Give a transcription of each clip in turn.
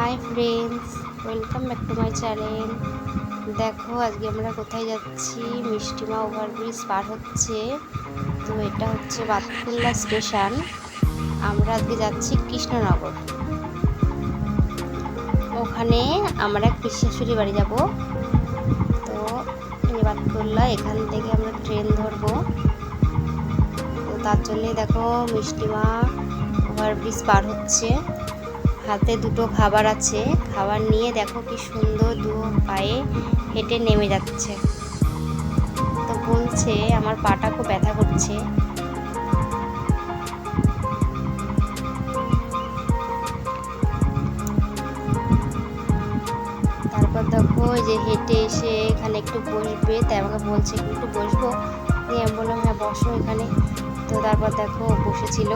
Hi friends, welcome back to my channel. দেখো আজকে আমরা কোথায় যাচ্ছি, মিষ্টিমা ওভারব্রিজ পার হচ্ছে। তো এটা হচ্ছে বাতকুল্লা স্টেশন। আমরা আজকে যাচ্ছি কৃষ্ণনগর। ওখানে আমরা পিসিশাশুড়ি বাড়ি যাব। তো এই বাতকুল্লা, এখান থেকে আমরা ট্রেন ধরবো। তো তার জন্যে দেখো মিষ্টিমা ওভারব্রিজ পার হচ্ছে। হাতে দুটো খাবার আছে, খাবার নিয়ে দেখো কি সুন্দর দু পায়ে হেঁটে নেমে যাচ্ছে। তো বলছে আমার পাটা খুব ব্যথা করছে। তারপর দেখো যে হেঁটে এসে এখানে একটু বসবে, তাই আমাকে বলছে একটু বসবো। দিয়ে আমি বললাম হ্যাঁ বসো এখানে। তো তারপর দেখো বসেছিল,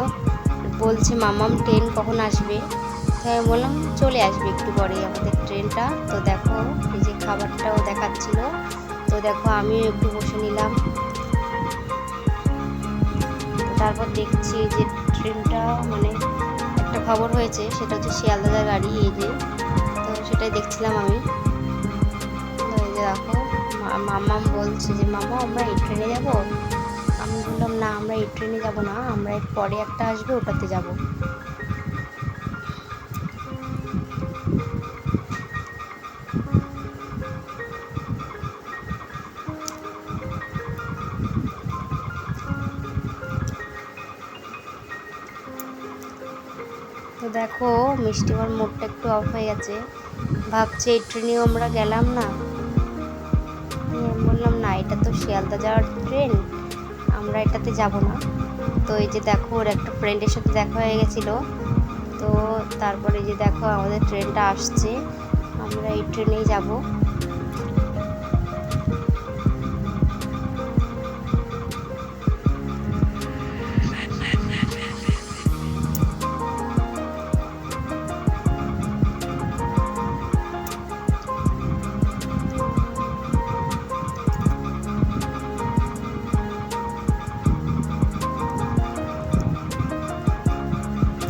বলছে মামাম ট্রেন কখন আসবে। তাই আমি বললাম চলে আসবে একটু পরে আমাদের ট্রেনটা। তো দেখো এই যে খাবারটাও দেখাচ্ছিল। তো দেখো আমিও একটু বসে নিলাম। তারপর দেখছি যে ট্রেনটা মানে একটা খবর হয়েছে, সেটা হচ্ছে শিয়ালদা গাড়ি, এই যে। তো সেটাই দেখছিলাম আমি। এই যে দেখো মামাম বলছে যে মামা আমরা এই ট্রেনে যাবো। আমি বললাম না আমরা এই ট্রেনে যাবো না, আমরা এর পরে একটা আসবে ওটাতে যাবো। তো দেখো মিষ্টিমার মুডটা একটু অফ হয়ে গেছে, ভাবছে এই ট্রেনেও আমরা গেলাম না। বললাম না এটা তো শিয়ালদা যাওয়ার ট্রেন, আমরা এটাতে যাব না। তো এই যে দেখো ওর একটা ফ্রেন্ডের সাথে দেখা হয়ে গেছিলো। তো তারপরে যে দেখো আমাদের ট্রেনটা আসছে, আমরা এই ট্রেনেই যাব।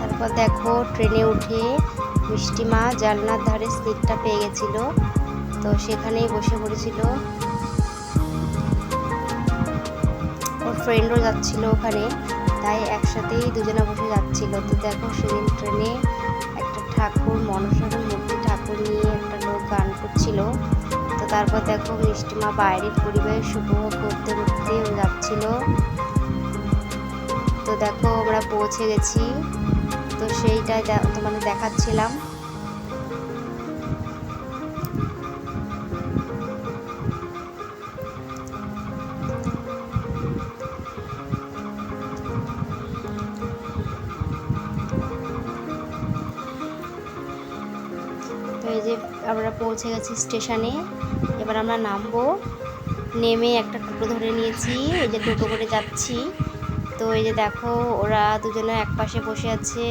তারপর দেখো ট্রেনে উঠে মিষ্টিমা জানলার ধারে সিটটা পেয়ে গেছিল, তো সেখানেই বসে পড়েছিল। ওর ফ্রেন্ডও যাচ্ছিল ওখানে, তাই একসাথেই দুজনে বসে যাচ্ছিল। তো দেখো সেদিন ট্রেনে একটা ঠাকুর, মনসার মূর্তি ঠাকুর নিয়ে একটা লোক গান করছিল। তো তারপর দেখো মিষ্টিমা বাইরের পরিবেশ উপভোগ করতে করতে যাচ্ছিল। তো দেখো আমরা পৌঁছে গেছি, তো সেইটাই তোমাদের দেখাচ্ছিলাম। তো এই যে আমরা পৌঁছে গেছি স্টেশনে, এবার আমরা নামবো। নেমে একটা টোটো ধরে নিয়েছি, এই যে টোটো করে যাচ্ছি। তো এই যে দেখো ওরা দুজনে এক পাশে বসে আছে,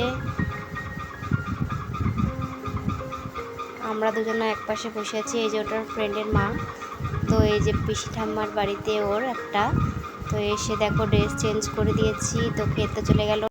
আমরা দুজনে এক পাশে বসে আছি। এই যে ওটার ফ্রেন্ডের মা। তো এই যে পিসি ঠাম্মার বাড়িতে ওর একটা। তো এসে দেখো ড্রেস চেঞ্জ করে দিয়েছি, তো খেতে চলে গেল।